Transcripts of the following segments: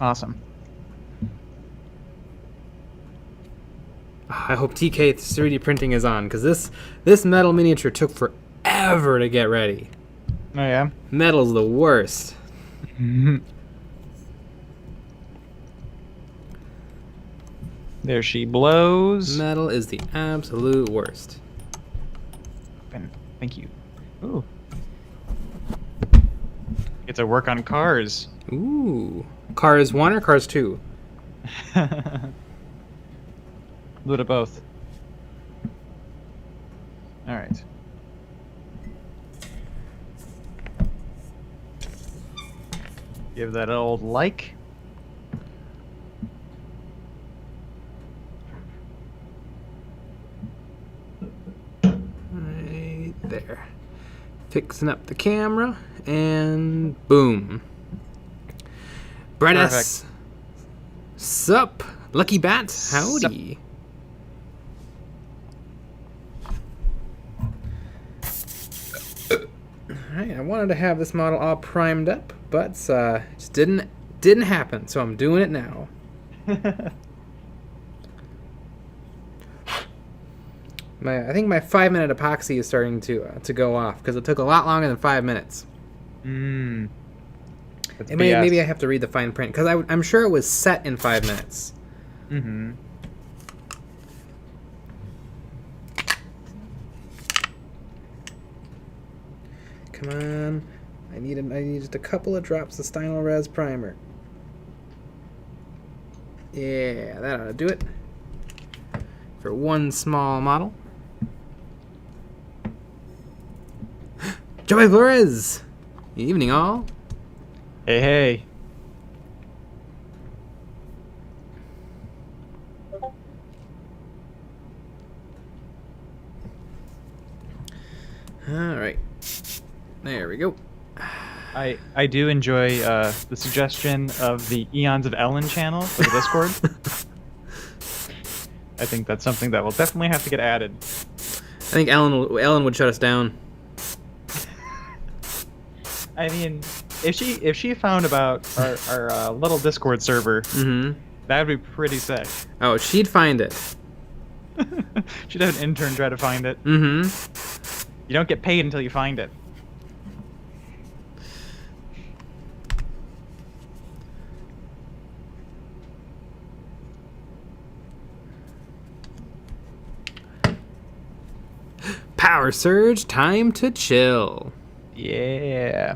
Awesome. I hope TK 3D printing is on, because this metal miniature took forever to get ready. Oh, yeah? Metal's the worst. There she blows. Metal is the absolute worst. Thank you. Ooh. Get to work on cars. Ooh. Cars 1 or Cars 2? A little of both. All right. Give that old like. Right there. Fixing up the camera, and boom. Brett S. Sup? Lucky Bat, howdy. Alright, I wanted to have this model all primed up, but just didn't happen, so I'm doing it now. I think my 5-minute epoxy is starting to go off, because it took a lot longer than 5 minutes. Maybe I have to read the fine print, because I'm sure it was set in 5 minutes. Mm-hmm. Come on. I need just a couple of drops of Stynylrez Res primer. Yeah, that ought to do it. For one small model. Joey Flores! Evening all. Hey, hey. Alright. There we go. I do enjoy the suggestion of the Eons of Ellen channel for the Discord. I think that's something that will definitely have to get added. I think Ellen would shut us down. I mean, if she found about our little Discord server, that would be pretty sick. Oh, she'd find it. She'd have an intern try to find it. You don't get paid until you find it. Power surge, time to chill. Yeah.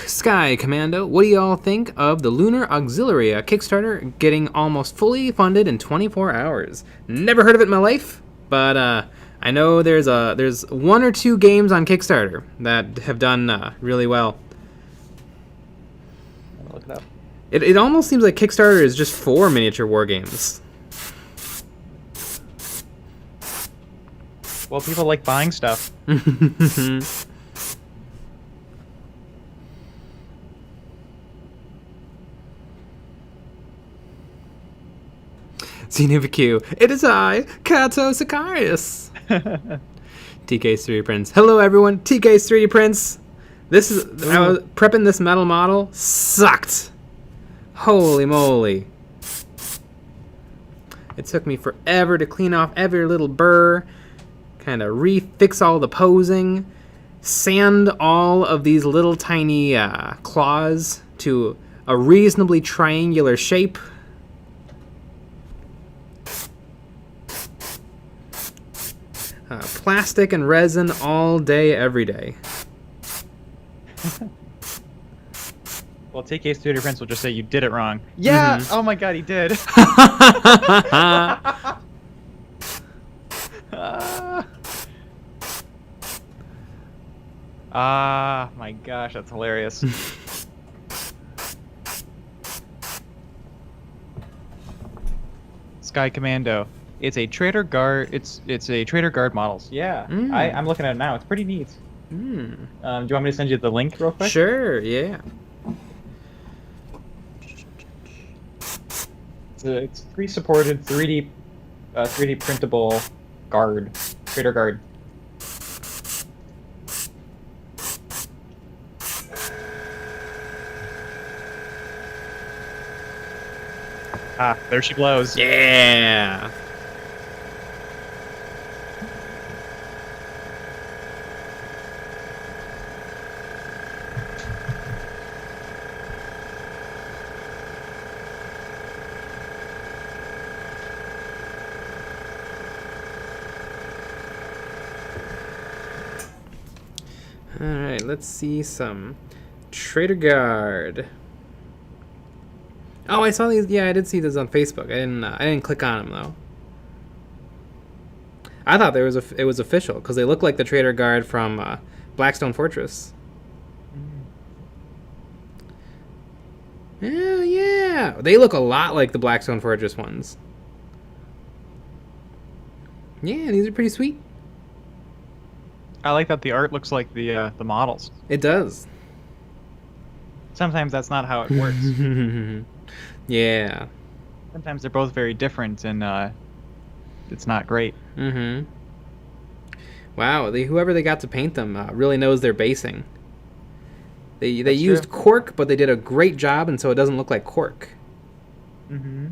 Sky Commando, what do y'all think of the Lunar Auxiliary, a Kickstarter getting almost fully funded in 24 hours? Never heard of it in my life, but I know there's 1 or 2 games on Kickstarter that have done really well. I'll look it up. It almost seems like Kickstarter is just for miniature war games. Well, people like buying stuff. Zenivq, it is I, CATO SICARIUS. TK's 3D Prints. Hello everyone, TK's 3D Prints. I was prepping this metal model, sucked. Holy moly. It took me forever to clean off every little burr, kind of refix all the posing, sand all of these little tiny claws to a reasonably triangular shape. Plastic and resin all day, every day. Well, TK's 3D Prints will just say you did it wrong. Yeah! Oh my god, he did. My gosh, that's hilarious. Sky Commando. It's a Trader Guard. It's a Trader Guard models. Yeah, I'm looking at it now. It's pretty neat. Do you want me to send you the link real quick? Sure. Yeah. It's pre-supported 3D printable guard, Trader Guard. Ah, there she blows. Yeah. All right, let's see some Trader Guard. Oh, I saw these. Yeah, I did see this on Facebook. I didn't click on them though. I thought it was official because they look like the Trader Guard from Blackstone Fortress. Yeah. They look a lot like the Blackstone Fortress ones. Yeah, these are pretty sweet. I like that the art looks like the models. It does. Sometimes that's not how it works. Yeah. Sometimes they're both very different, and it's not great. Mm-hmm. Wow, whoever they got to paint them really knows their basing. They used cork, but they did a great job, and so it doesn't look like cork. Mm-hmm.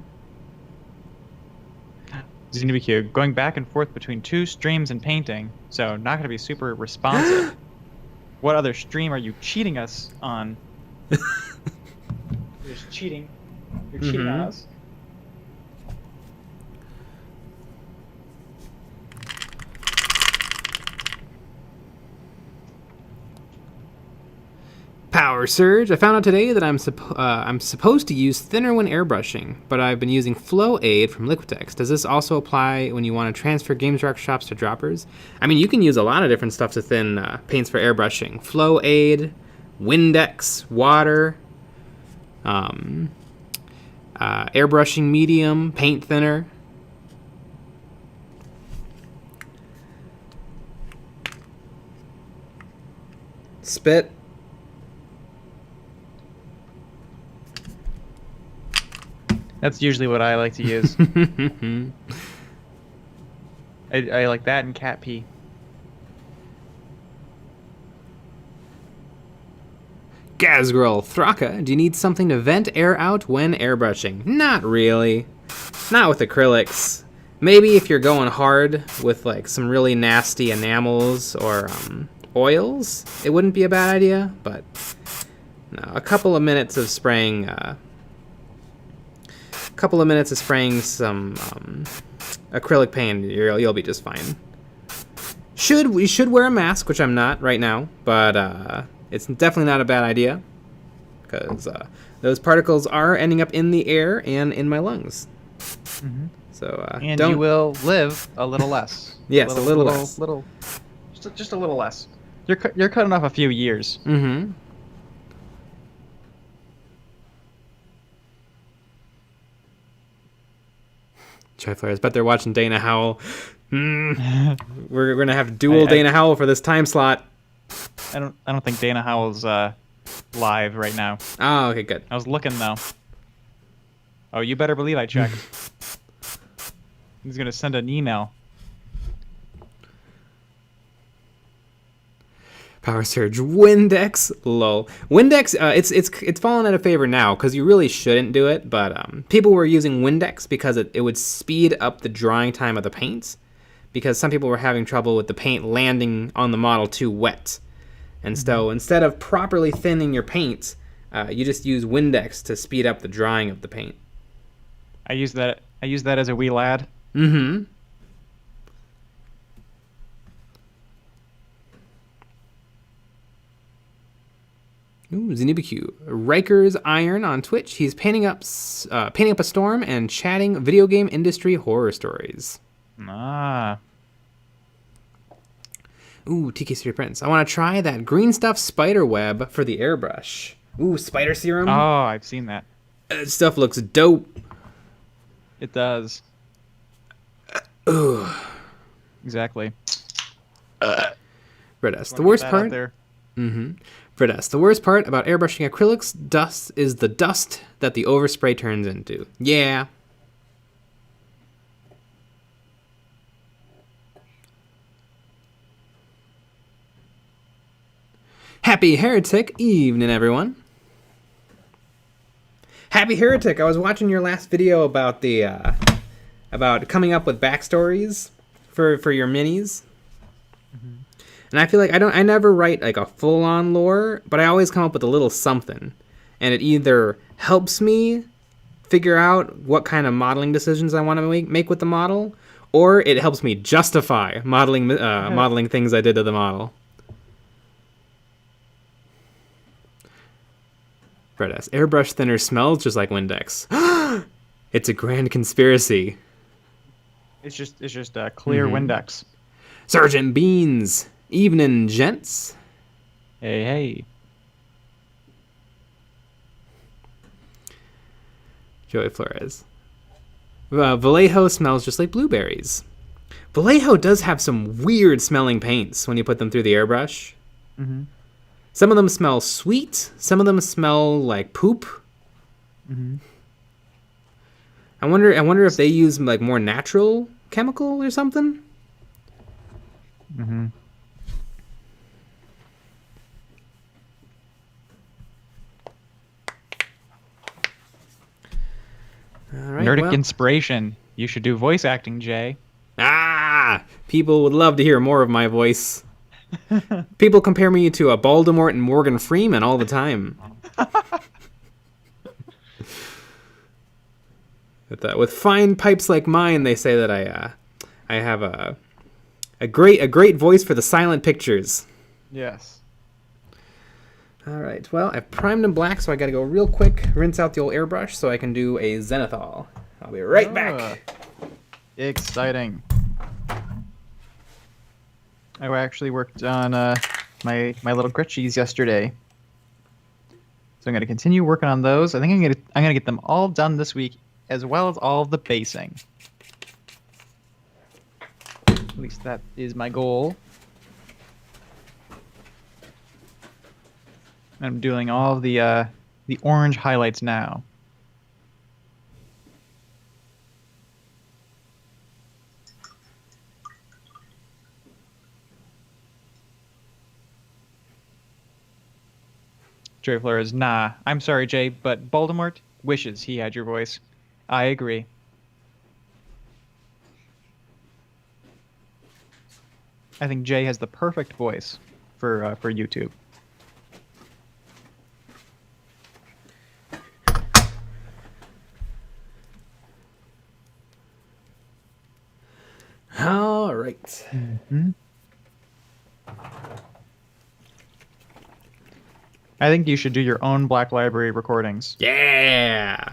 ZNBQ, going back and forth between 2 streams and painting, so not going to be super responsive. What other stream are you cheating us on? You're just cheating. You're cheating on us. Power Surge. I found out today that I'm supposed to use thinner when airbrushing, but I've been using Flow Aid from Liquitex. Does this also apply when you want to transfer Games Workshops to droppers? I mean, you can use a lot of different stuff to thin paints for airbrushing. Flow Aid, Windex, water, airbrushing medium, paint thinner. Spit. That's usually what I like to use. I like that and cat pee. Gazgrel Thraka, do you need something to vent air out when airbrushing? Not really. Not with acrylics. Maybe if you're going hard with like some really nasty enamels or oils, it wouldn't be a bad idea, but no, a couple of minutes of spraying some acrylic paint, you'll be just fine. We should wear a mask, which I'm not right now, but it's definitely not a bad idea because those particles are ending up in the air and in my lungs. Mm-hmm. So and you will live a little less. Yes, a little less. Just a little less. You're cutting off a few years. Mm-hmm. Tri-Flares, bet they're watching Dana Howell. We're gonna have dual Dana Howell for this time slot. I don't think Dana Howell's live right now. Oh, okay, good. I was looking though. Oh, you better believe I checked. He's gonna send an email. Power Surge Windex, lol. Windex, it's fallen out of favor now because you really shouldn't do it. But people were using Windex because it would speed up the drying time of the paints. Because some people were having trouble with the paint landing on the model too wet, and so instead of properly thinning your paint, you just use Windex to speed up the drying of the paint. I use that as a wee lad. Mm-hmm. Ooh, ZNBQ. Riker's Iron on Twitch. He's painting up a storm and chatting video game industry horror stories. Ah. Ooh, TK3 Prince. I want to try that green stuff spider web for the airbrush. Ooh, spider serum. Oh, I've seen that. That stuff looks dope. It does. Ooh. Exactly. Redas, the worst part. Mm-hmm. Redas, the worst part about airbrushing acrylics dust is the dust that the overspray turns into. Yeah. Happy Heretic evening, everyone. Happy Heretic, I was watching your last video about the about coming up with backstories for your minis. Mm-hmm. And I feel like I never write like a full-on lore, but I always come up with a little something. And it either helps me figure out what kind of modeling decisions I want to make with the model, or it helps me justify modeling things I did to the model. Fred S. Airbrush thinner smells just like Windex. It's a grand conspiracy. It's just a clear Windex. Sergeant Beans. Evening, gents. Hey. Joey Flores. Vallejo smells just like blueberries. Vallejo does have some weird smelling paints when you put them through the airbrush. Mm-hmm. Some of them smell sweet. Some of them smell like poop. Mm-hmm. I wonder if they use like more natural chemical or something. Mm-hmm. All right, Nerdic inspiration. You should do voice acting, Jay. People would love to hear more of my voice. People compare me to a Voldemort and Morgan Freeman all the time. With fine pipes like mine, they say that I have a great voice for the silent pictures. Yes. All right. Well, I've primed them black, so I got to go real quick, rinse out the old airbrush, so I can do a zenithal. I'll be right back. Exciting. I actually worked on my little Gretchies yesterday, so I'm going to continue working on those. I think I'm going to get them all done this week, as well as all of the basing. At least that is my goal. I'm doing all of the orange highlights now. Joey Flores, nah. I'm sorry, Jay, but Voldemort wishes he had your voice. I agree. I think Jay has the perfect voice for YouTube. All right. Mm-hmm. I think you should do your own Black Library recordings. Yeah.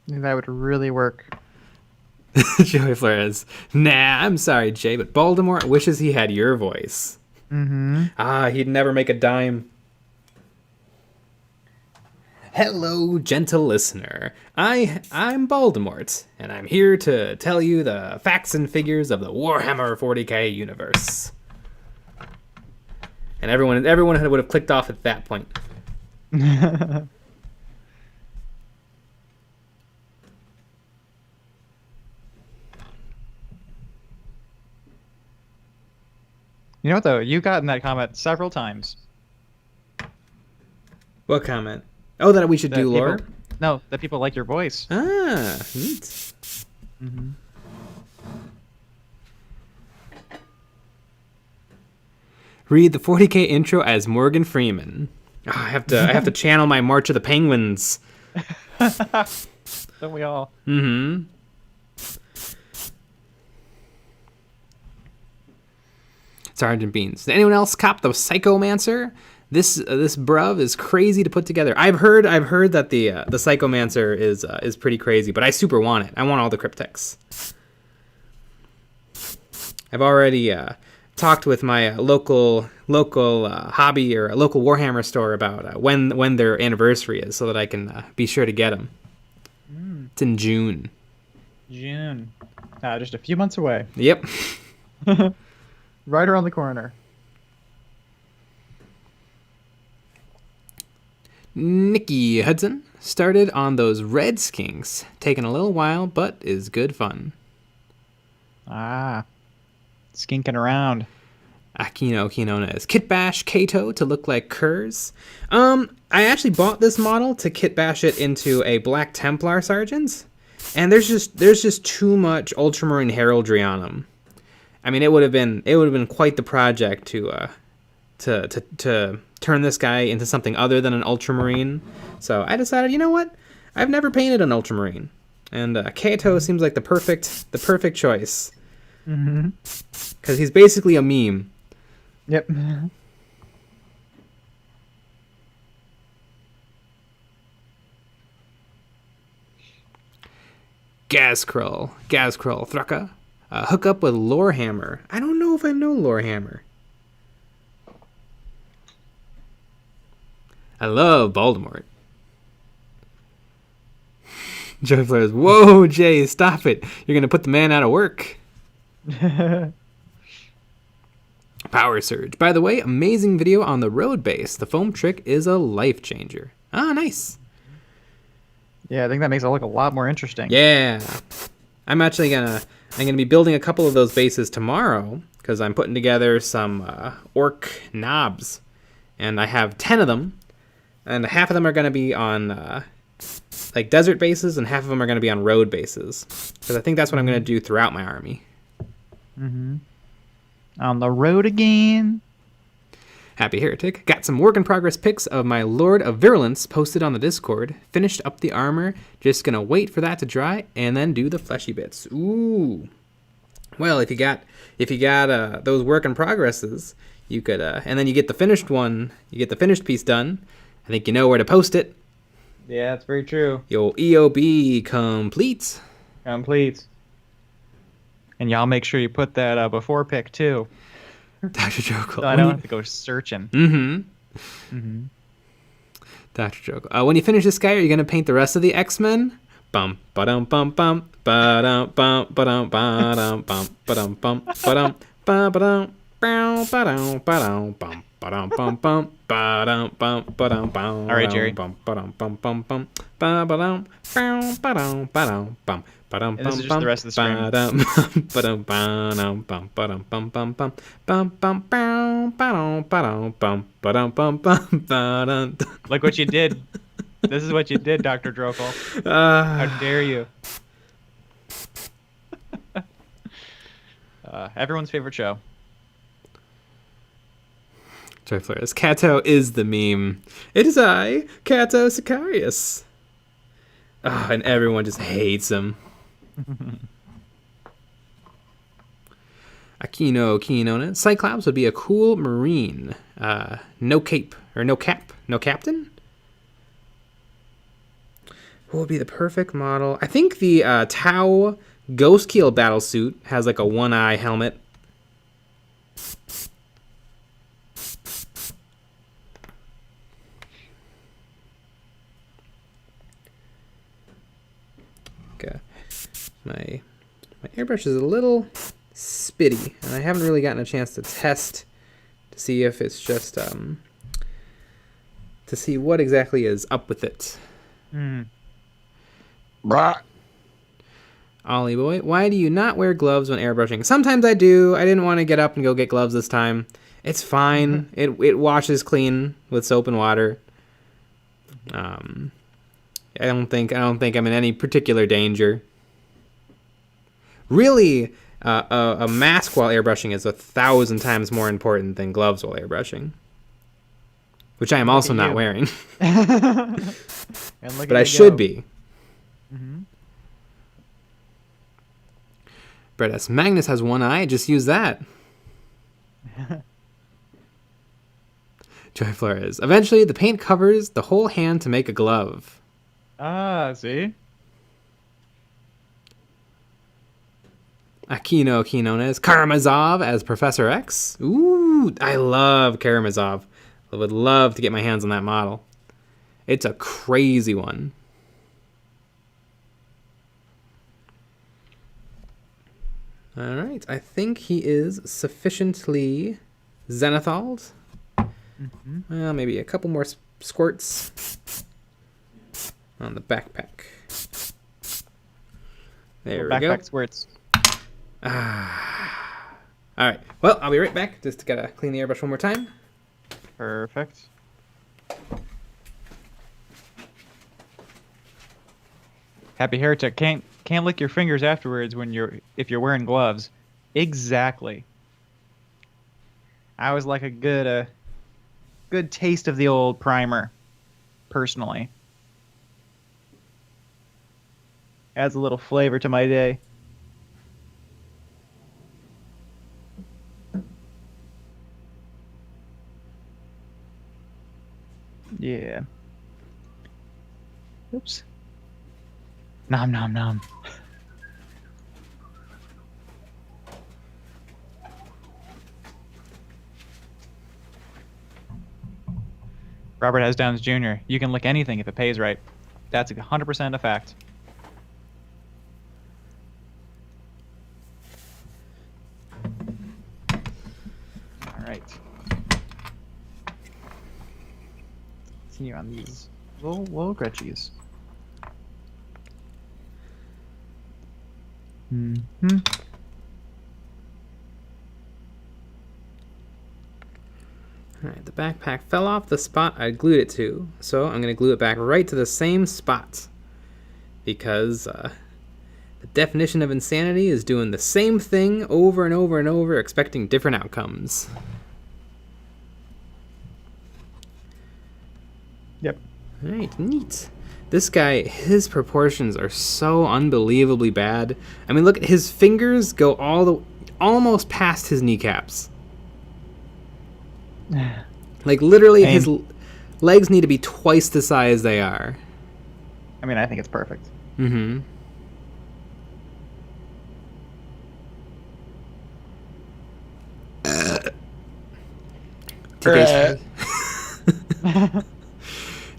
That would really work. Joey Flores. Nah, I'm sorry, Jay, but Voldemort wishes he had your voice. Mm-hmm. He'd never make a dime. Hello, gentle listener. I'm Voldemort, and I'm here to tell you the facts and figures of the Warhammer 40k universe. And everyone would have clicked off at that point. You know what, though? You got in that comment several times. What comment? Oh, that we should do lore? No, that people like your voice. Ah, neat. Mm-hmm. Read the 40k intro as Morgan Freeman. Oh, I have to channel my March of the Penguins. Don't we all? Mm-hmm. Sergeant Beans. Did anyone else cop the Psychomancer? This bruv is crazy to put together. I've heard that the Psychomancer is pretty crazy, but I super want it. I want all the cryptics. I've already talked with my local hobby or a local Warhammer store about when their anniversary is, so that I can be sure to get them. It's in June. Just a few months away. Yep. Right around the corner. Nikki Hudson started on those Red Skinks. Taking a little while, but is good fun. Ah, skinking around. Akino known as Kitbash CATO to look like Kurz. I actually bought this model to kitbash it into a Black Templar Sergeant, and there's just too much Ultramarine heraldry on him. I mean, it would have been quite the project to turn this guy into something other than an Ultramarine. So I decided, you know what? I've never painted an Ultramarine, and CATO seems like the perfect choice. Because he's basically a meme. Yep. Gazkrull Thraka. Hook up with Lorehammer. I don't know if I know Lorehammer. I love Voldemort. Joy Flares. Whoa, Jay, stop it. You're going to put the man out of work. Power Surge. By the way, amazing video on the road base. The foam trick is a life changer. Ah, nice. Yeah, I think that makes it look a lot more interesting. Yeah. I'm gonna be building a couple of those bases tomorrow because I'm putting together some orc knobs, and I have 10 of them, and half of them are gonna be on like desert bases, and half of them are gonna be on road bases because I think that's what I'm gonna do throughout my army. On the road again. Happy Heretic. Got some work in progress pics of my Lord of Virulence posted on the Discord. Finished up the armor. Just gonna wait for that to dry and then do the fleshy bits. Ooh. Well, if you got those work in progresses, you could and then you get the finished one. You get the finished piece done. I think you know where to post it. Yeah, that's very true. Yo, EOB complete. Complete. And y'all make sure you put that before pick too. Dr. Jokel. So I don't have to go searching. Dr. Jokel. When you finish this guy, are you gonna paint the rest of the X-Men? Bum ba-dum bum bum ba-dum bum ba-dum ba-dum bum ba-dum bum ba-dum ba-dum ba-dum ba-dum bum ba-dum bum bum ba-dum bum ba-dum bum. All right, Jerry. Bum ba-dum bum bum bum ba-dum ba-dum ba-dum bum. And this is just the rest of the stream. Look what you did. This is what you did, Dr. Drokel. How dare you? Everyone's favorite show. Joy Flares. CATO is the meme. It is I, CATO SICARIUS. Oh, and everyone just hates him. Aquino. Cyclops would be a cool marine. No cape or no cap, no captain. What would be the perfect model? I think the Tau Ghost Keel battlesuit has like a one-eye helmet. Okay. My airbrush is a little spitty, and I haven't really gotten a chance to test to see if it's just to see what exactly is up with it. Ollie boy, why do you not wear gloves when airbrushing? Sometimes I do. I didn't want to get up and go get gloves this time. It's fine. It washes clean with soap and water. I don't think I'm in any particular danger. Really, a mask while airbrushing is 1,000 times more important than gloves while airbrushing, which I am also not wearing. But I should be. Brett S. Magnus has one eye. Just use that. Joy Flores. Eventually, the paint covers the whole hand to make a glove. Ah, see? Aquino Quinones. Karamazov as Professor X. Ooh, I love Karamazov. I would love to get my hands on that model. It's a crazy one. All right, I think he is sufficiently zenithalled. Well, maybe a couple more squirts on the backpack. There we go. Backpack squirts. All right. Well, I'll be right back. Just gotta clean the airbrush one more time. Perfect. Happy Heretic can't lick your fingers afterwards if you're wearing gloves. Exactly. I always like a good taste of the old primer, personally. Adds a little flavor to my day. Yeah. Oops. Nom nom nom. Robert has Downs Jr. You can lick anything if it pays right. That's 100% a fact. All right. Continue on these little Gretchies. Mm-hmm. Alright, the backpack fell off the spot I glued it to, so I'm going to glue it back right to the same spot. Because the definition of insanity is doing the same thing over and over and over, expecting different outcomes. Yep. Alright, neat. This guy, his proportions are so unbelievably bad. I mean, look, his fingers go almost past his kneecaps. Like, literally, his legs need to be twice the size they are. I mean, I think it's perfect. Mm-hmm.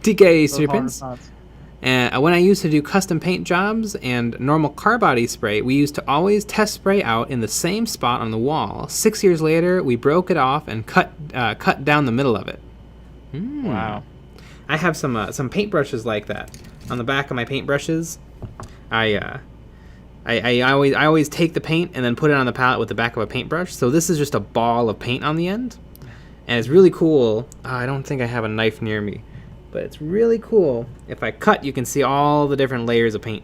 TK Serpents. And when I used to do custom paint jobs and normal car body spray, we used to always test spray out in the same spot on the wall. 6 years later, we broke it off and cut down the middle of it. Wow. I have some paintbrushes like that. On the back of my paintbrushes, I always take the paint and then put it on the palette with the back of a paintbrush. So this is just a ball of paint on the end, and it's really cool. I don't think I have a knife near me. But it's really cool. If I cut, you can see all the different layers of paint.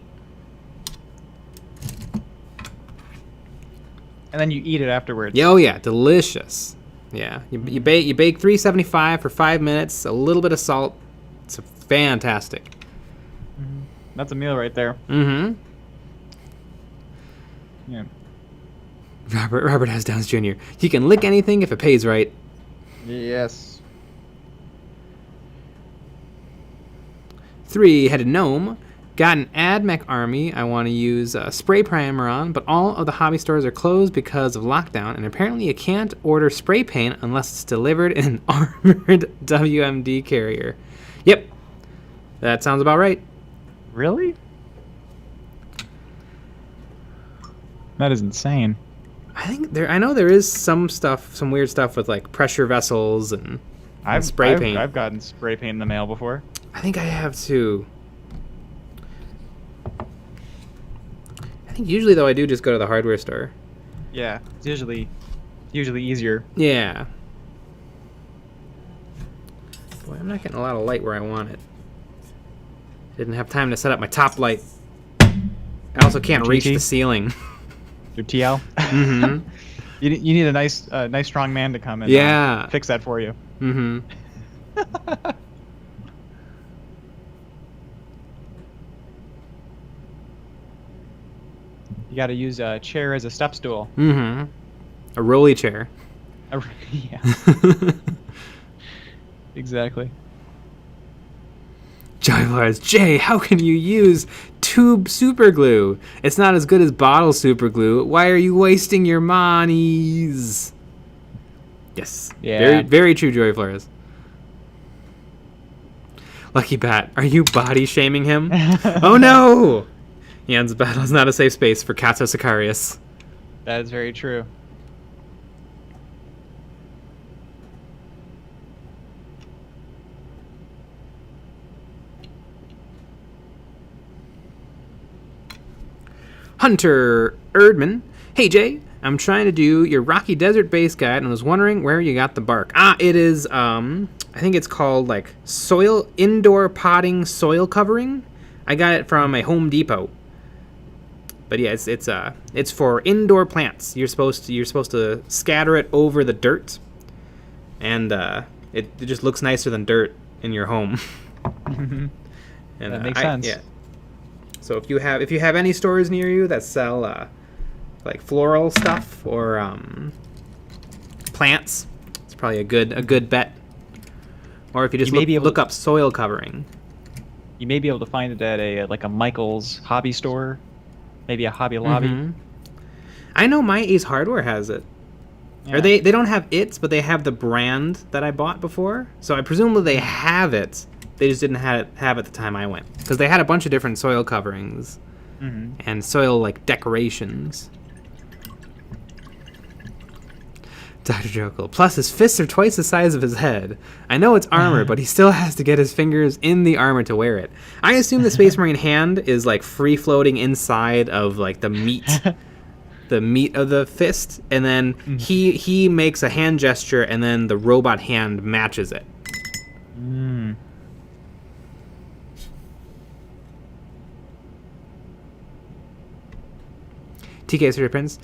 And then you eat it afterwards. Oh yeah, delicious. Yeah, you bake 375 for 5 minutes. A little bit of salt. It's fantastic. Mm-hmm. That's a meal right there. Mm-hmm. Yeah. Robert has Downs Jr. You can lick anything if it pays right. Yes. 3-headed gnome. Got an AdMech army I want to use spray primer on, but all of the hobby stores are closed because of lockdown, and apparently you can't order spray paint unless it's delivered in an armored WMD carrier. Yep, that sounds about right. Really? That is insane. I know there is some weird stuff with like pressure vessels and spray paint. I've gotten spray paint in the mail before. I think I have too. I think usually though I do just go to the hardware store. Yeah, it's usually easier. Yeah. Boy, I'm not getting a lot of light where I want it. Didn't have time to set up my top light. I also can't reach the ceiling. Your TL. Mm-hmm. You need a nice strong man to come and fix that for you. Mm-hmm. You got to use a chair as a step stool. Mm-hmm. A rolly chair. Yeah. Exactly. Joyflies, Jay, how can you use tube super glue? It's not as good as bottle super glue. Why are you wasting your monies? Yes. Yeah. Very, very true, Joyflies. Lucky Bat, are you body shaming him? Oh no! EonsOfBattle is not a safe space for CATO SICARIUS. That is very true. Hunter Erdman, Hey Jay, I'm trying to do your Rocky Desert base guide and was wondering where you got the bark. It is I think it's called like indoor potting soil covering. I got it from a Home Depot. But yeah, it's for indoor plants. You're supposed to scatter it over the dirt, and it just looks nicer than dirt in your home. And that makes sense. Yeah. So if you have any stores near you that sell like floral stuff or plants, it's probably a good bet. Or if you just look up soil covering, you may be able to find it at a Michael's hobby store, maybe a Hobby Lobby. Mm-hmm. I know my Ace Hardware has it. Yeah. Or they don't have it, but they have the brand that I bought before. So I presume they have it. They just didn't have it the time I went, because they had a bunch of different soil coverings and soil like decorations. Dr. Jokel. Plus, his fists are twice the size of his head. I know it's armor, but he still has to get his fingers in the armor to wear it. I assume the Space Marine hand is like free floating inside of like the meat of the fist, and then he makes a hand gesture, and then the robot hand matches it. Mm. TK Surgery Prince.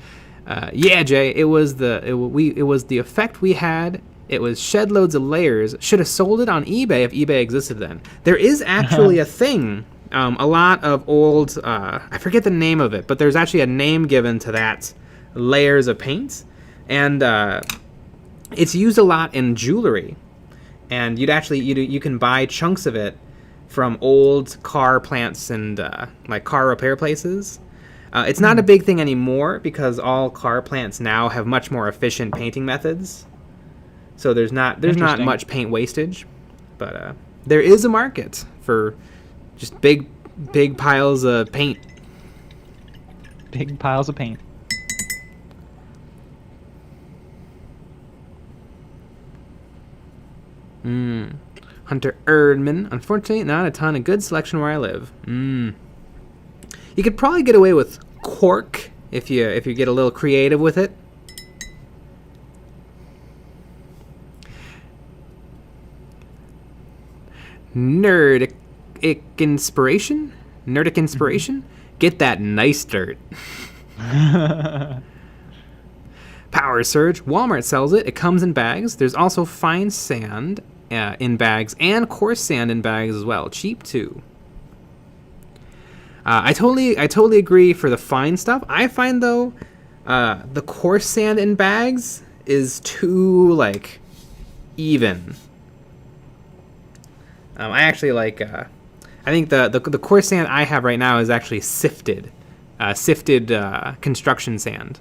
Yeah, Jay, it was the effect we had. It was shed loads of layers. Should have sold it on eBay if eBay existed then. There is actually a thing. A lot of old, I forget the name of it, but there's actually a name given to that layers of paint, and it's used a lot in jewelry. And you can buy chunks of it from old car plants and like car repair places. It's not a big thing anymore because all car plants now have much more efficient painting methods. So there's not much paint wastage, but there is a market for just big piles of paint. Big piles of paint. Hunter Erdman. Unfortunately, not a ton of good selection where I live. You could probably get away with cork if you get a little creative with it. Nerdic inspiration? Get that nice dirt. Power Surge. Walmart sells it. It comes in bags. There's also fine sand in bags and coarse sand in bags as well. Cheap too. I totally agree for the fine stuff. I find though, the coarse sand in bags is too like even. I actually like. I think the coarse sand I have right now is actually sifted construction sand.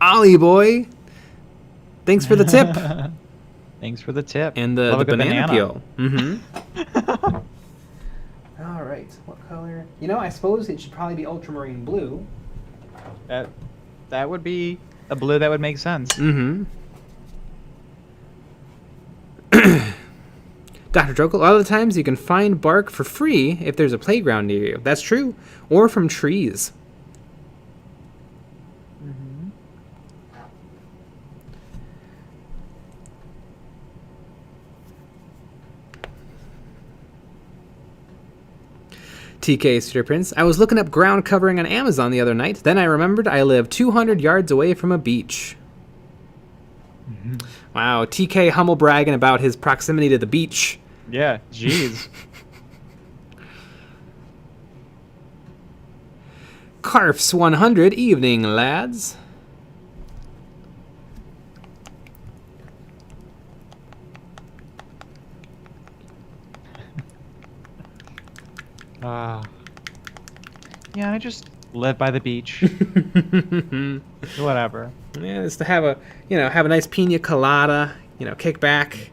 Ollie boy. Thanks for the tip. Thanks for the tip. And the banana peel. All right. What color? I suppose it should probably be ultramarine blue. That would be a blue that would make sense. Dr. Jokel, a lot of the times you can find bark for free if there's a playground near you. That's true. Or from trees. TK Street Prince. I was looking up ground covering on Amazon the other night. Then I remembered I live 200 yards away from a beach. Wow, TK humble bragging about his proximity to the beach. Yeah, jeez. Carfs 100 evening, lads. Yeah, I just live by the beach. Whatever. Yeah, just to have a nice pina colada, kick back.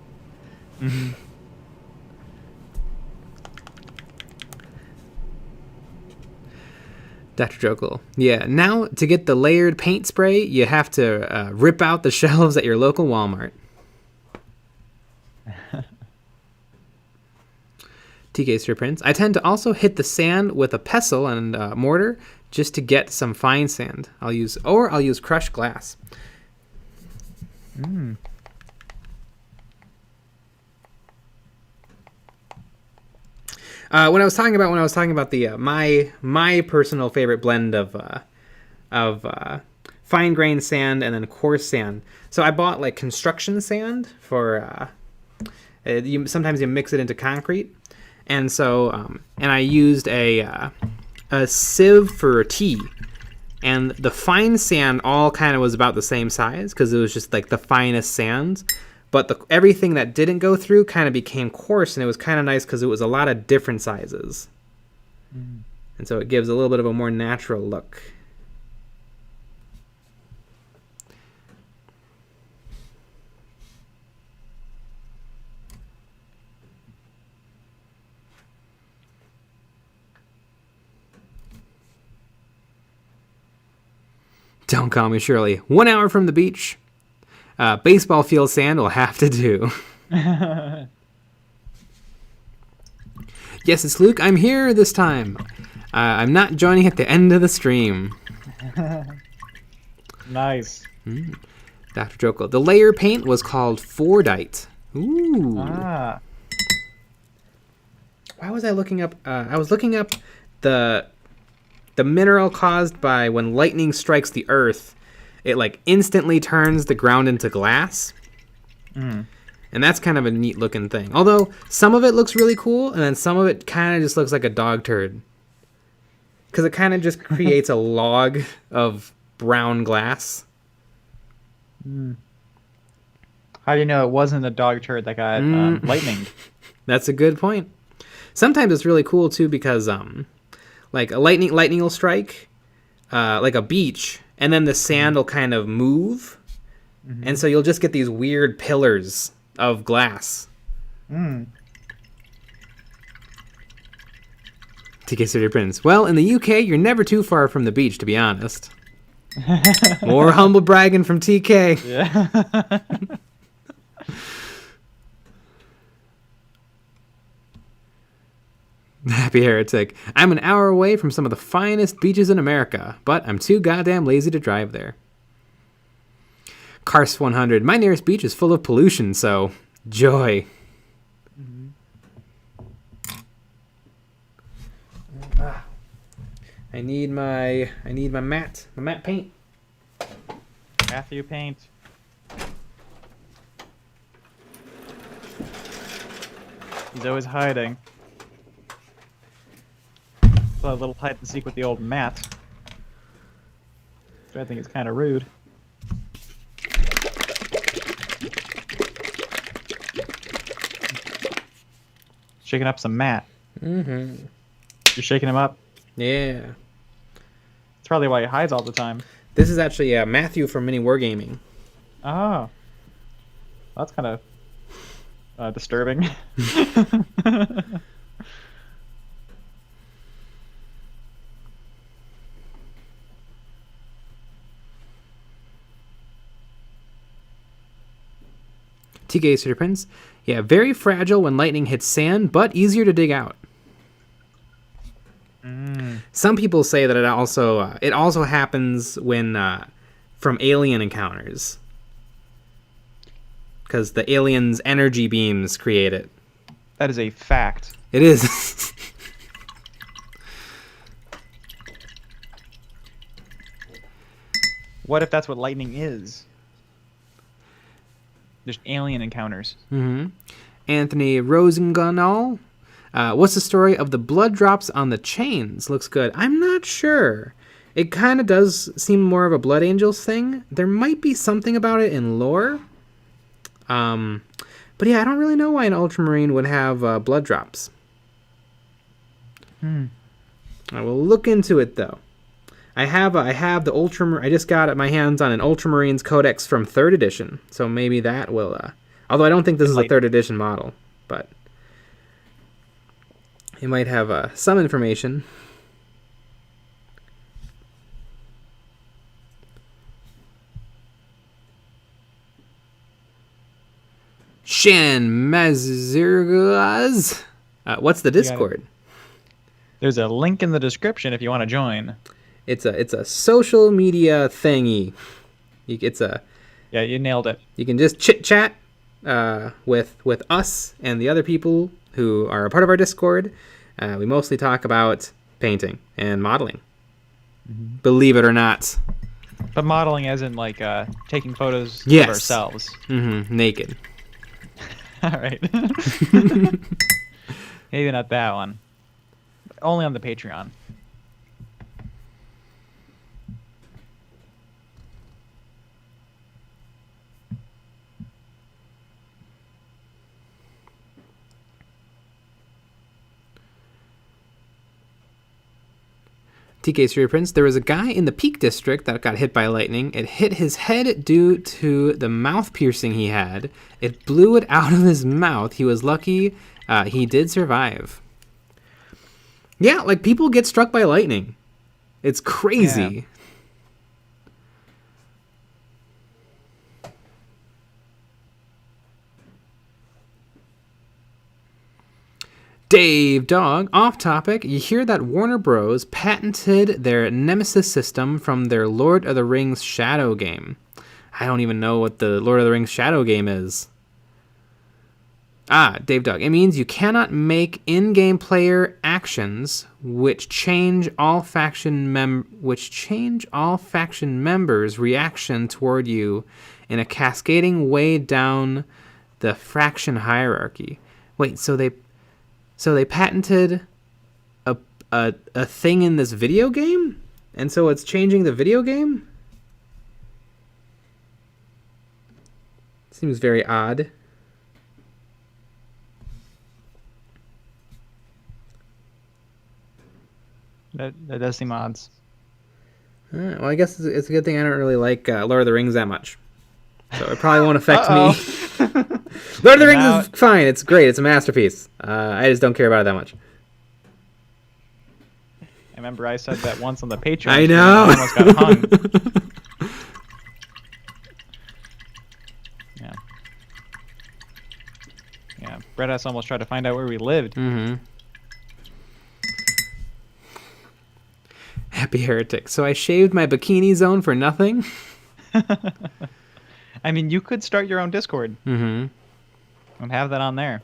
Dr. Jokel. Yeah, now to get the layered paint spray, you have to rip out the shelves at your local Walmart. TK Sir Prince. I tend to also hit the sand with a pestle and mortar just to get some fine sand. I'll use crushed glass. Mm. When I was talking about the my personal favorite blend of fine grained sand and then coarse sand. So I bought like construction sand for sometimes you mix it into concrete, and so and I used a sieve for a tea, and the fine sand all kind of was about the same size because it was just like the finest sand. But everything that didn't go through kind of became coarse, and it was kind of nice because it was a lot of different sizes. Mm. And so it gives a little bit of a more natural look. Don't call me Shirley. 1 hour from the beach. Baseball field sand will have to do. Yes, it's Luke. I'm here this time. I'm not joining at the end of the stream. Nice. Dr. Joko. The layer paint was called Fordite. Ooh. Ah. Why was I looking up? I was looking up the mineral caused by when lightning strikes the earth. It like instantly turns the ground into glass. And that's kind of a neat looking thing. Although some of it looks really cool, and then some of it kind of just looks like a dog turd. Because it kind of just creates a log of brown glass. How do you know it wasn't a dog turd that got lightning? That's a good point. Sometimes it's really cool too because like a lightning will strike like a beach, and then the sand will kind of move, and so you'll just get these weird pillars of glass. TK City Prince. Well, in the UK, you're never too far from the beach, to be honest. More humble bragging from TK. Yeah. Happy Heretic. I'm an hour away from some of the finest beaches in America, but I'm too goddamn lazy to drive there. Karst 100. My nearest beach is full of pollution, so joy. I need my matte paint. Matthew paint. He's always hiding. So a little hide and seek with the old Matt. Which I think is kind of rude. Shaking up some Matt. You're shaking him up? Yeah. That's probably why he hides all the time. This is actually Matthew from Mini Wargaming. Oh. That's kind of disturbing. TK City Prince. Yeah, very fragile when lightning hits sand, but easier to dig out. Some people say that it also happens when from alien encounters, because the aliens' energy beams create it. That is a fact. It is. What if that's what lightning is? There's alien encounters. Anthony Rosengunall. What's the story of the blood drops on the chains? Looks good. I'm not sure. It kind of does seem more of a Blood Angels thing. There might be something about it in lore. But yeah, I don't really know why an Ultramarine would have blood drops. I will look into it though. I have the Ultramarine. I just got my hands on an Ultramarines Codex from 3rd edition, so maybe that will. Although I don't think this is a 3rd edition model, but it might have some information. Shan Mazirgaz. What's the Discord? There's a link in the description if you want to join. It's a social media thingy. Yeah, you nailed it. You can just chit chat with us and the other people who are a part of our Discord. We mostly talk about painting and modeling. Mm-hmm. Believe it or not. But modeling as in like taking photos of ourselves. Mm-hmm. Naked. All right. Maybe not that one. Only on the Patreon. TK Surya Prince, there was a guy in the Peak District that got hit by lightning. It hit his head due to the mouth piercing he had. It blew it out of his mouth. He was lucky he did survive. Yeah, like people get struck by lightning. It's crazy. Yeah. Dave Dog, off topic, you hear that Warner Bros. Patented their Nemesis system from their Lord of the Rings Shadow game. I don't even know what the Lord of the Rings Shadow game is. Dave Dog, it means you cannot make in-game player actions which change all faction members' reaction toward you in a cascading way down the faction hierarchy. Wait, so they patented a thing in this video game? And so it's changing the video game? Seems very odd. That does seem odds. Well, I guess it's a good thing I don't really like Lord of the Rings that much. So it probably won't affect me. Lord of the Rings is fine. It's great. It's a masterpiece. I just don't care about it that much. I remember I said that once on the Patreon. I know. I almost got hung. Yeah. Yeah. Brett has almost tried to find out where we lived. Mm-hmm. Happy heretic. So I shaved my bikini zone for nothing? I mean, you could start your own Discord. Mm-hmm. And have that on there.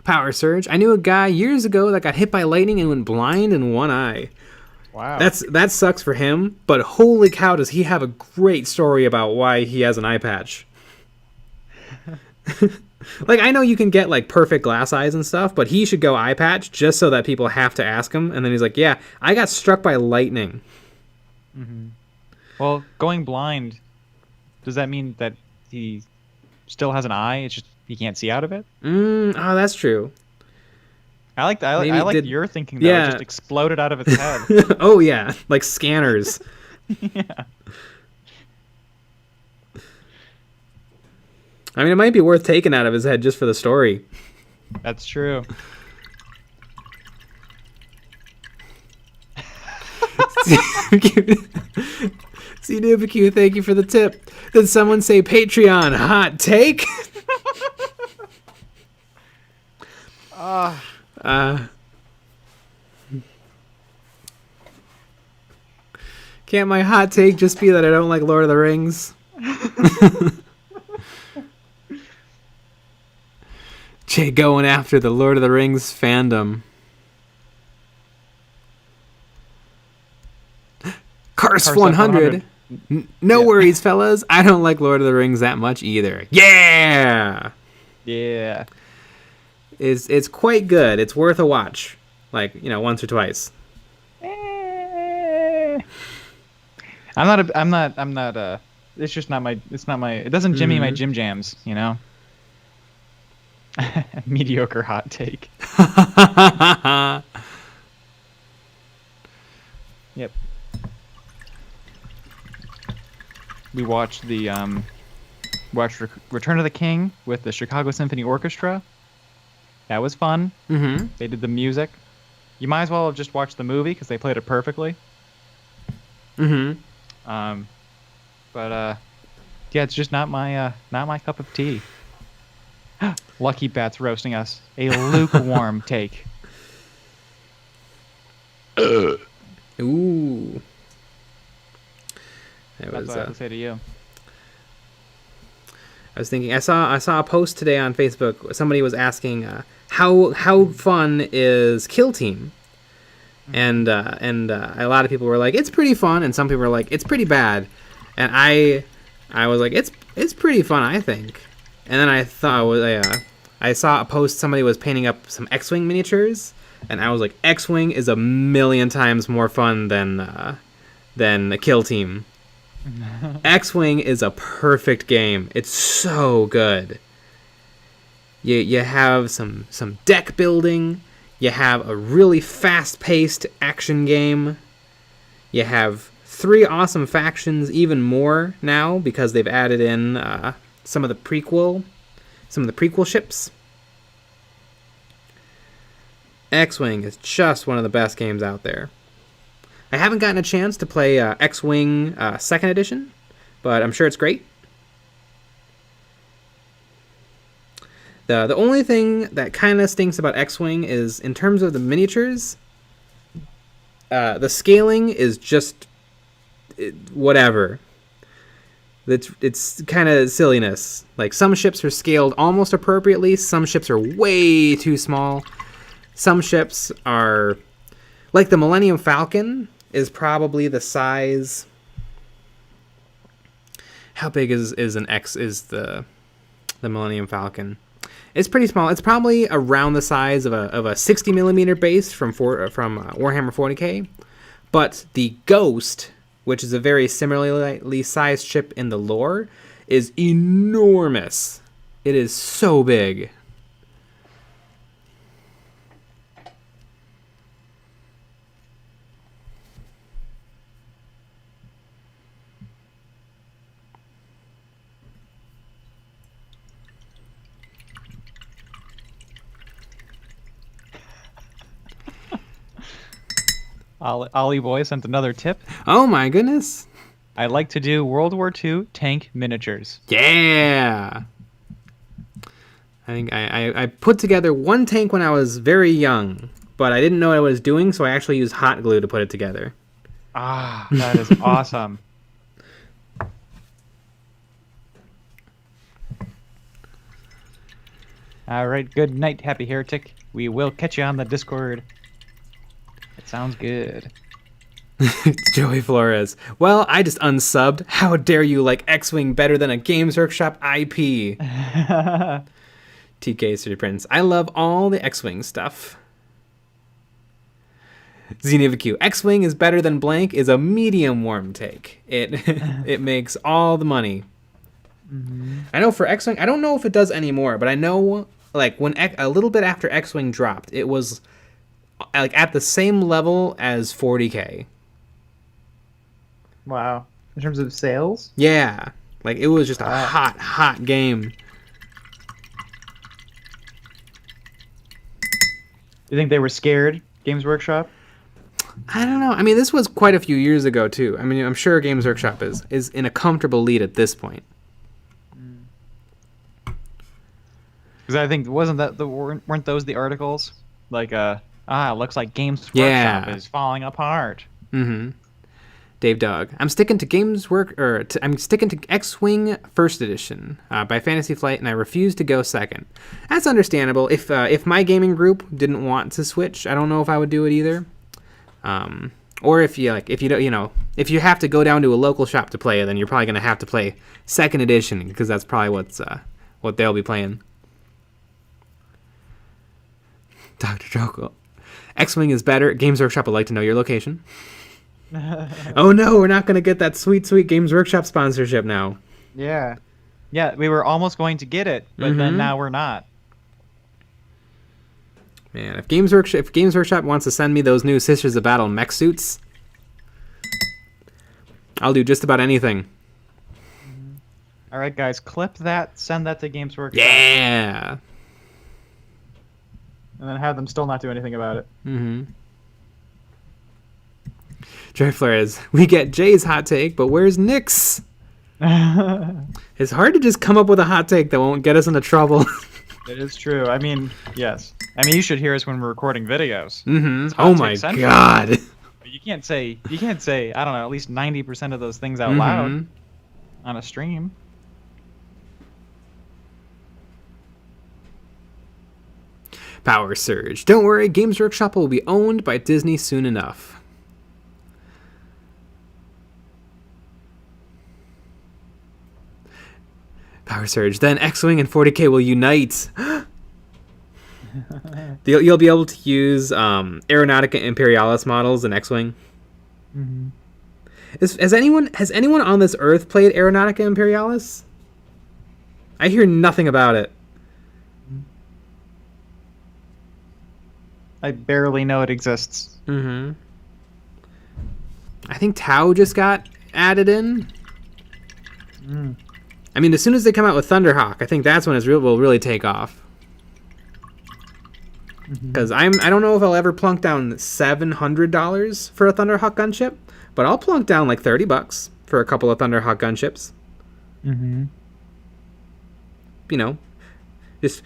Power Surge. I knew a guy years ago that got hit by lightning and went blind in one eye. Wow. That sucks for him, but holy cow, does he have a great story about why he has an eye patch. Like, I know you can get, like, perfect glass eyes and stuff, but he should go eye patch just so that people have to ask him. And then he's like, yeah, I got struck by lightning. Mm-hmm. Well, going blind, does that mean that he still has an eye? It's just he can't see out of it? Oh, that's true. I like your thinking, though. Yeah. It just exploded out of its head. Oh, yeah. Like scanners. Yeah. I mean, it might be worth taking out of his head just for the story. That's true. CNubiQ, thank you for the tip. Did someone say Patreon? Hot take? Can't my hot take just be that I don't like Lord of the Rings? Jay going after the Lord of the Rings fandom. Cars 100. No worries, fellas. I don't like Lord of the Rings that much either. Yeah! Yeah. It's quite good. It's worth a watch. Like, once or twice. I'm not it's just not my it doesn't jimmy my Jim Jams, Mediocre hot take. Yep. We watched Return of the King with the Chicago Symphony Orchestra. That was fun. Mm-hmm. They did the music. You might as well have just watched the movie because they played it perfectly. Mm-hmm. But yeah, it's just not my cup of tea. Lucky Bat's roasting us. A lukewarm take. Ooh. That's what I have to say to you. I was thinking. I saw a post today on Facebook. Somebody was asking how fun is Kill Team, and a lot of people were like, it's pretty fun, and some people were like, it's pretty bad, and I was like, it's pretty fun, I think. And then I thought I saw a post, somebody was painting up some X-Wing miniatures, and I was like, X-Wing is a million times more fun than the Kill Team. X-Wing is a perfect game. It's so good. You have some deck building. You have a really fast-paced action game. You have 3 awesome factions, even more now because they've added in some of the prequel ships. X-Wing is just one of the best games out there. I haven't gotten a chance to play X-Wing 2nd Edition, but I'm sure it's great. The only thing that kind of stinks about X-Wing is, in terms of the miniatures, the scaling is just whatever. It's kind of silliness. Like, some ships are scaled almost appropriately, some ships are way too small. Some ships are... Like, the Millennium Falcon is probably the size... How big is the Millennium Falcon? It's pretty small. It's probably around the size of a 60 millimeter base from Warhammer 40k. But the Ghost, which is a very similarly sized ship in the lore, is enormous. It is so big. Ollie Boy sent another tip. Oh my goodness. I like to do World War II tank miniatures. Yeah. I think I put together one tank when I was very young, but I didn't know what I was doing, so I actually used hot glue to put it together. Ah, that is awesome. All right, good night, Happy Heretic. We will catch you on the Discord. It sounds good. Joey Flores. Well, I just unsubbed. How dare you like X-Wing better than a Games Workshop IP? TK City Prince. I love all the X-Wing stuff. Xenoviq. X-Wing is better than blank is a medium warm take. It makes all the money. Mm-hmm. I know for X-Wing, I don't know if it does anymore, but I know like when a little bit after X-Wing dropped, it was like at the same level as 40k. Wow. In terms of sales? Yeah. Like it was just a hot game. You think they were scared, Games Workshop? I don't know. I mean, this was quite a few years ago too. I mean, I'm sure Games Workshop is in a comfortable lead at this point. Because I think weren't those the articles? Like looks like Games Workshop is falling apart. Mm-hmm. Dave Dog. I'm sticking to I'm sticking to X-Wing First Edition by Fantasy Flight, and I refuse to go second. That's understandable. If my gaming group didn't want to switch, I don't know if I would do it either. Or if you don't, if you have to go down to a local shop to play it, then you're probably gonna have to play Second Edition because that's probably what they'll be playing. Dr. Joko. X-Wing is better. Games Workshop would like to know your location. Oh no, we're not going to get that sweet Games Workshop sponsorship now. Yeah, we were almost going to get it, but then now we're not. Man, if Games Workshop wants to send me those new Sisters of Battle mech suits, I'll do just about anything. All right, guys, clip that, send that to Games Workshop. Yeah. And then have them still not do anything about it. Joy Flores, we get Jay's hot take, but where's Nick's? It's hard to just come up with a hot take that won't get us into trouble. It is true. I mean, yes. I mean, you should hear us when we're recording videos. Mm-hmm. Oh my god. But you can't say, I don't know, at least 90% of those things out loud on a stream. Power Surge. Don't worry, Games Workshop will be owned by Disney soon enough. Power Surge. Then X-Wing and 40k will unite. You'll be able to use Aeronautica Imperialis models in X-Wing. Has anyone on this Earth played Aeronautica Imperialis? I hear nothing about it. I barely know it exists. I think Tau just got added in. I mean, as soon as they come out with Thunderhawk, I think that's when will really take off. Because I don't know if I'll ever plunk down $700 for a Thunderhawk gunship, but I'll plunk down like $30 for a couple of Thunderhawk gunships. You know, just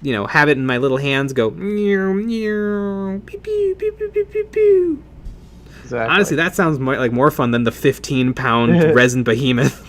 have it in my little hands, go meow meow, pew pew pew pew pew pew pew. Exactly. Honestly, that sounds more fun than the 15-pound resin behemoth.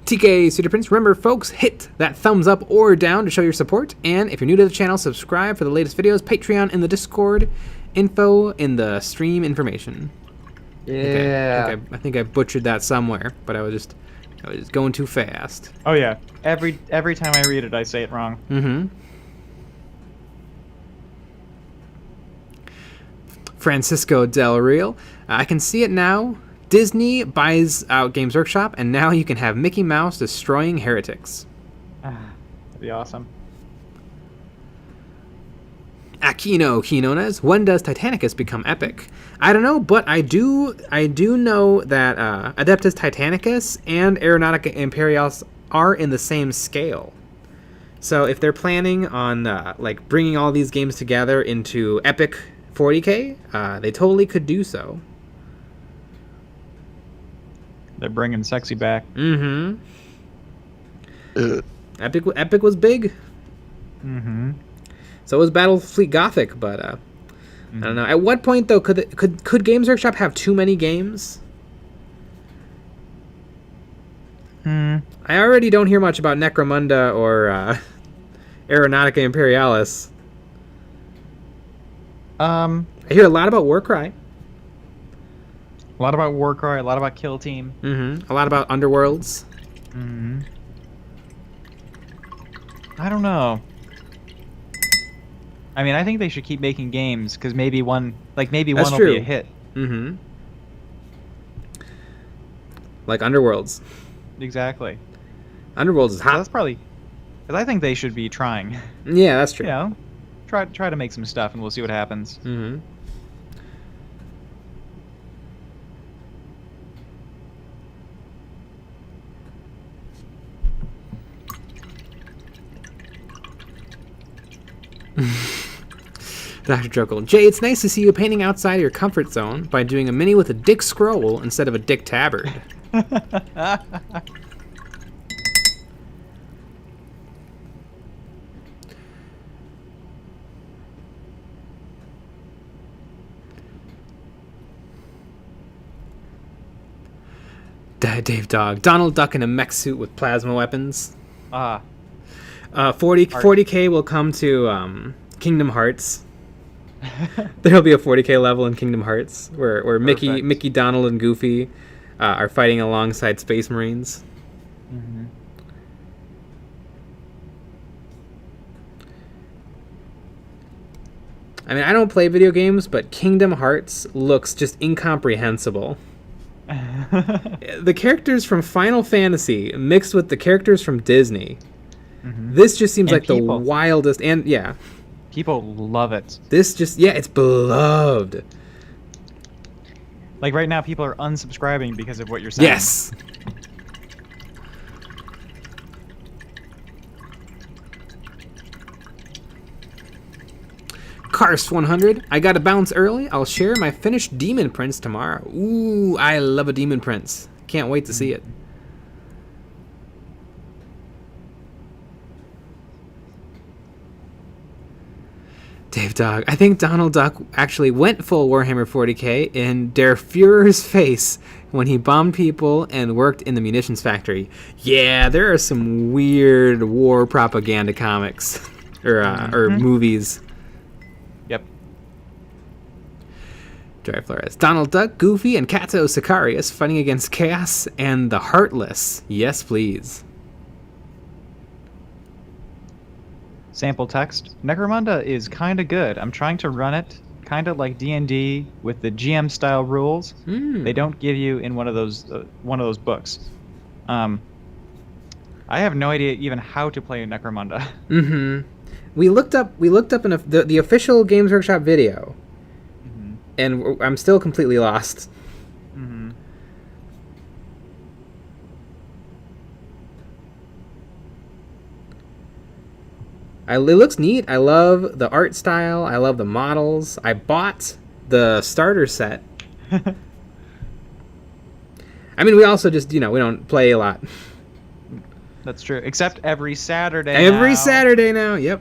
TK Cedar Prince, remember folks, hit that thumbs up or down to show your support, and if you're new to the channel, subscribe for the latest videos, Patreon in the Discord, info in the stream information. Yeah. I think I butchered that somewhere, but I was just going too fast. Oh yeah, every time I read it, I say it wrong. Francisco Del Real, I can see it now. Disney buys out Games Workshop, and now you can have Mickey Mouse destroying heretics. That'd be awesome. Aquino Quinones, when does Titanicus become epic? I don't know, but I do know that Adeptus Titanicus and Aeronautica Imperialis are in the same scale. So if they're planning on like bringing all these games together into epic 40k, they totally could do so. They're bringing sexy back. Epic was big. So was Battlefleet Gothic, but I don't know. At what point though could Games Workshop have too many games? I already don't hear much about Necromunda or Aeronautica Imperialis. I hear a lot about Warcry. A lot about Warcry, a lot about Kill Team. A lot about Underworlds. I don't know. I mean, I think they should keep making games because maybe one will be a hit. Like Underworlds. Exactly. Underworlds is hot. So that's probably because I think they should be trying. Yeah, that's true. You know, try to make some stuff, and we'll see what happens. Dr. Jokul. Jay, it's nice to see you painting outside your comfort zone by doing a mini with a dick scroll instead of a dick tabard. Dave Dog. Donald Duck in a mech suit with plasma weapons. 40k will come to Kingdom Hearts. There'll be a 40k level in Kingdom Hearts where Mickey, Donald, and Goofy are fighting alongside Space Marines. I mean, I don't play video games, but Kingdom Hearts looks just incomprehensible. The characters from Final Fantasy mixed with the characters from Disney. This just seems like the wildest, and yeah. People love it. This just, yeah, it's beloved. Like right now, people are unsubscribing because of what you're saying. Yes. Karst 100. I got to bounce early. I'll share my finished Demon Prince tomorrow. Ooh, I love a Demon Prince. Can't wait to see it. Dave Dog. I think Donald Duck actually went full Warhammer 40k in Der Fuhrer's face when he bombed people and worked in the munitions factory. Yeah, there are some weird war propaganda comics or movies. Yep. Dry Flores. Donald Duck, Goofy, and CATO SICARIUS fighting against Chaos and the Heartless. Yes, please. Sample text. Necromunda is kind of good. I'm trying to run it kind of like D&D with the GM style rules. They don't give you in one of those books. I have no idea even how to play Necromunda. We looked up in the official Games Workshop video, and I'm still completely lost. It looks neat. I love the art style. I love the models. I bought the starter set. I mean, we also just, we don't play a lot. That's true. Except every Saturday Saturday now, yep.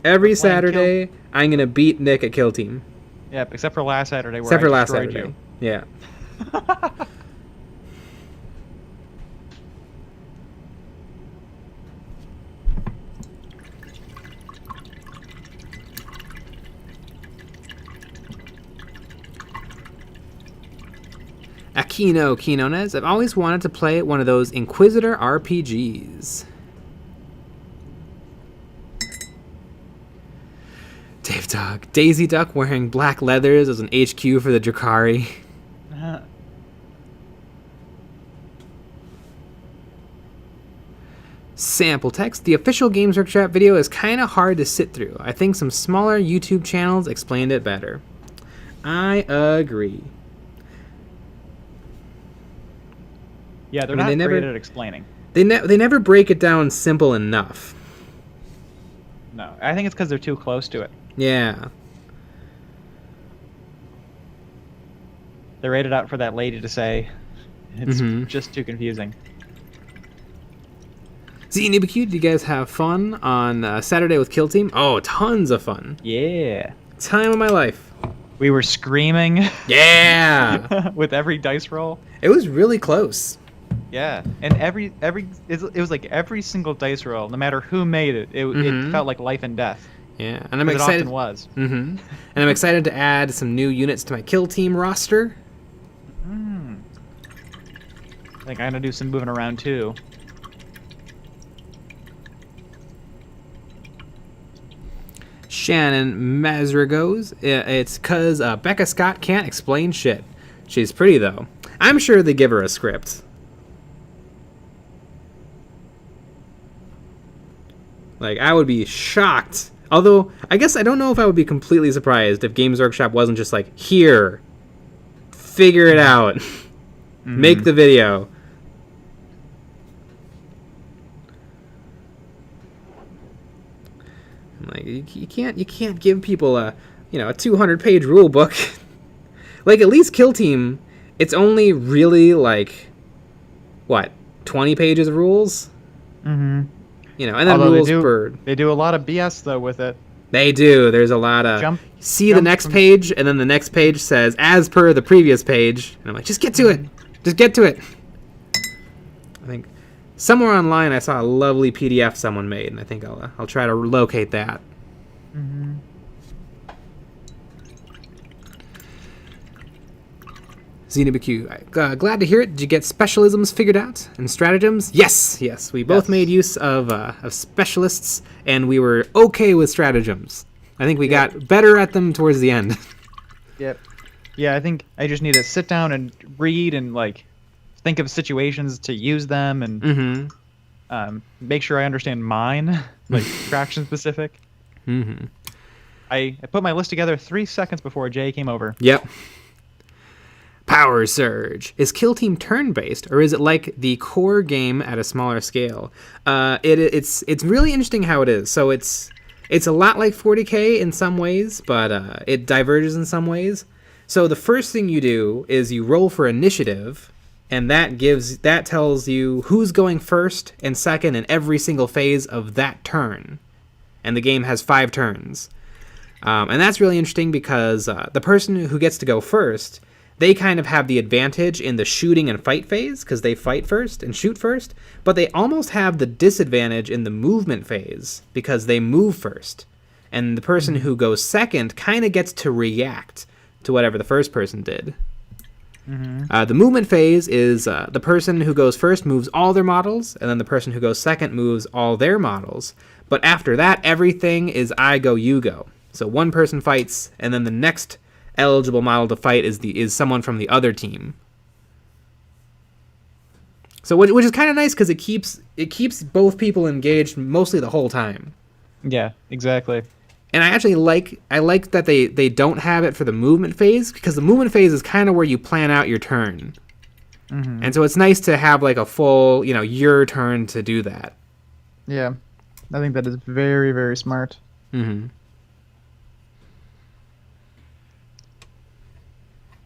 Every Saturday, I'm going to beat Nick at Kill Team. Yep, except for last Saturday where I destroyed you. Yeah. Aquino Quinones. I've always wanted to play one of those Inquisitor RPGs. Dave Dog. Daisy Duck wearing black leathers as an HQ for the Drakari. Sample text. The official Games Workshop video is kind of hard to sit through. I think some smaller YouTube channels explained it better. I agree. Yeah, they're not great at explaining. They never break it down simple enough. No, I think it's because they're too close to it. Yeah. They rated out for that lady to say it's just too confusing. ZNBQ, did you guys have fun on Saturday with Kill Team? Oh, tons of fun. Yeah. Time of my life. We were screaming. Yeah. With every dice roll. It was really close. Yeah, and it was like every single dice roll, no matter who made it, it felt like life and death. Yeah, and I'm excited. It often was. And I'm excited to add some new units to my Kill Team roster. I think I'm gonna do some moving around too. Shannon Mazragos. It's because Becca Scott can't explain shit. She's pretty though. I'm sure they give her a script. Like, I would be shocked. Although, I guess I don't know if I would be completely surprised if Games Workshop wasn't just like, here, figure it out. Make the video. Like, you can't give people a 200-page rule book. Like, at least Kill Team, it's only really like, what, 20 pages of rules? And then although rules they do a lot of BS though with it. They do. There's a lot of the next page, and then the next page says as per the previous page, and I'm like, just get to it. Just get to it. I think somewhere online I saw a lovely PDF someone made, and I think I'll try to locate that. ZNBQ, glad to hear it. Did you get specialisms figured out and stratagems? Yes. We both made use of specialists, and we were okay with stratagems. I think we got better at them towards the end. Yep. Yeah, I think I just need to sit down and read and like think of situations to use them and make sure I understand mine, like faction specific. I put my list together 3 seconds before Jay came over. Yep. Power Surge. Is Kill Team turn-based, or is it like the core game at a smaller scale? It's really interesting how it is. So it's a lot like 40k in some ways, but it diverges in some ways. So the first thing you do is you roll for initiative, and that tells you who's going first and second in every single phase of that turn. And the game has 5 turns. And that's really interesting because the person who gets to go first, they kind of have the advantage in the shooting and fight phase because they fight first and shoot first, but they almost have the disadvantage in the movement phase because they move first. And the person who goes second kind of gets to react to whatever the first person did. Mm-hmm. The movement phase is the person who goes first moves all their models, and then the person who goes second moves all their models. But after that, everything is I go, you go. So one person fights, and then the next eligible model to fight is someone from the other team. So which is kind of nice because it keeps both people engaged mostly the whole time. Yeah, exactly. And I actually like that they don't have it for the movement phase, because the movement phase is kind of where you plan out your turn. Mm-hmm. And so it's nice to have like a full, your turn to do that. Yeah, I think that is very, very smart. Mm-hmm.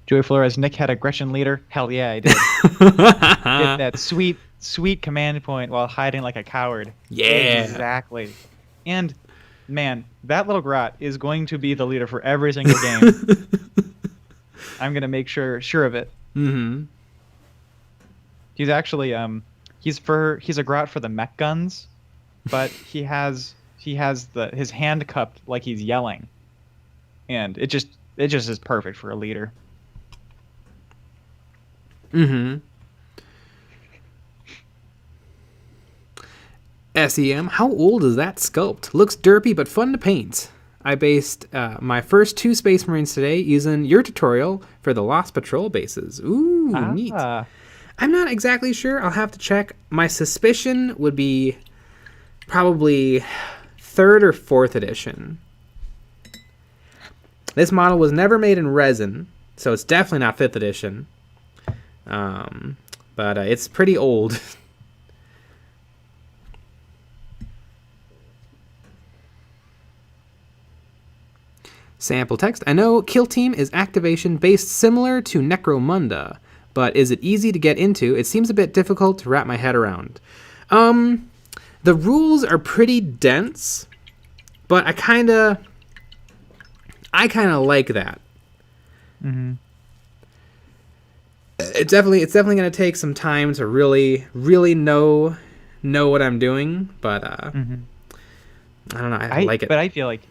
Joey Flores, Nick had a Gretchen leader. Hell yeah, I did. Get that sweet, sweet command point while hiding like a coward. Yeah. Exactly. And, man, that little grot is going to be the leader for every single game. I'm going to make sure of it. Mm-hmm. He's actually, he's a grot for the mech guns, but he has his hand cupped like he's yelling. And it just is perfect for a leader. Mm-hmm. SEM, how old is that sculpt? Looks derpy but fun to paint. I based my first 2 Space Marines today using your tutorial for the Lost Patrol bases. Ooh, neat. I'm not exactly sure. I'll have to check. My suspicion would be probably 3rd or 4th edition. This model was never made in resin, so it's definitely not 5th edition. But it's pretty old. Sample text. I know Kill Team is activation based similar to Necromunda, but is it easy to get into? It seems a bit difficult to wrap my head around. The rules are pretty dense, but I kind of like that. Mm-hmm. It's definitely going to take some time to really know what I'm doing, but mm-hmm. I don't know. I like it. But I feel like,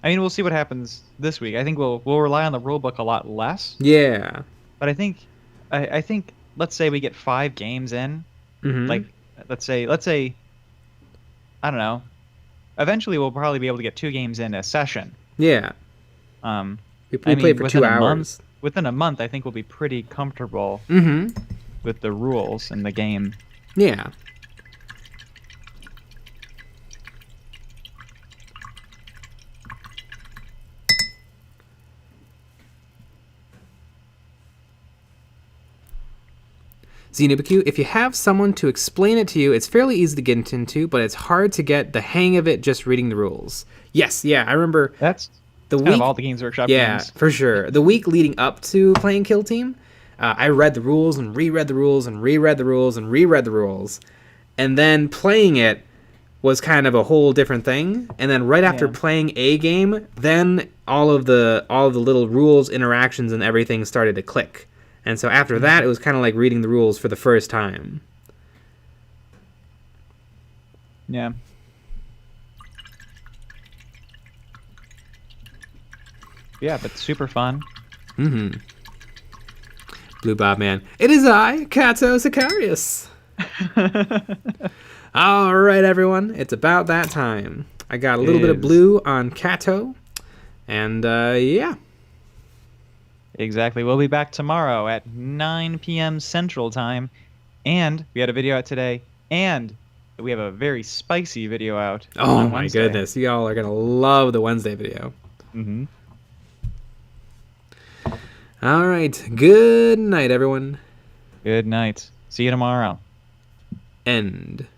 we'll see what happens this week. I think we'll rely on the rulebook a lot less. Yeah. But I think let's say we get 5 games in, mm-hmm. like let's say I don't know. Eventually, we'll probably be able to get 2 games in a session. Yeah. We play for 2 hours. Within a month, I think we'll be pretty comfortable mm-hmm. with the rules in the game. Yeah. Xenobiq, if you have someone to explain it to you, it's fairly easy to get into, but it's hard to get the hang of it just reading the rules. Yes, yeah, I remember. That's kind of all the Games Workshop games. Yeah, for sure. The week leading up to playing Kill Team, I read the rules and reread the rules and reread the rules and reread the rules. And then playing it was kind of a whole different thing. And then right after playing a game, then all of the little rules, interactions, and everything started to click. And so after that, it was kind of like reading the rules for the first time. Yeah. Yeah, but super fun. Mm-hmm. Blue Bob Man. It is I, CATO SICARIUS. All right, everyone. It's about that time. I got a little bit of blue on CATO. And, yeah. Exactly. We'll be back tomorrow at 9 p.m. Central Time. And we had a video out today. And we have a very spicy video out. Oh, my goodness. Y'all are going to love the Wednesday video. Mm-hmm. All right. Good night, everyone. Good night. See you tomorrow. End.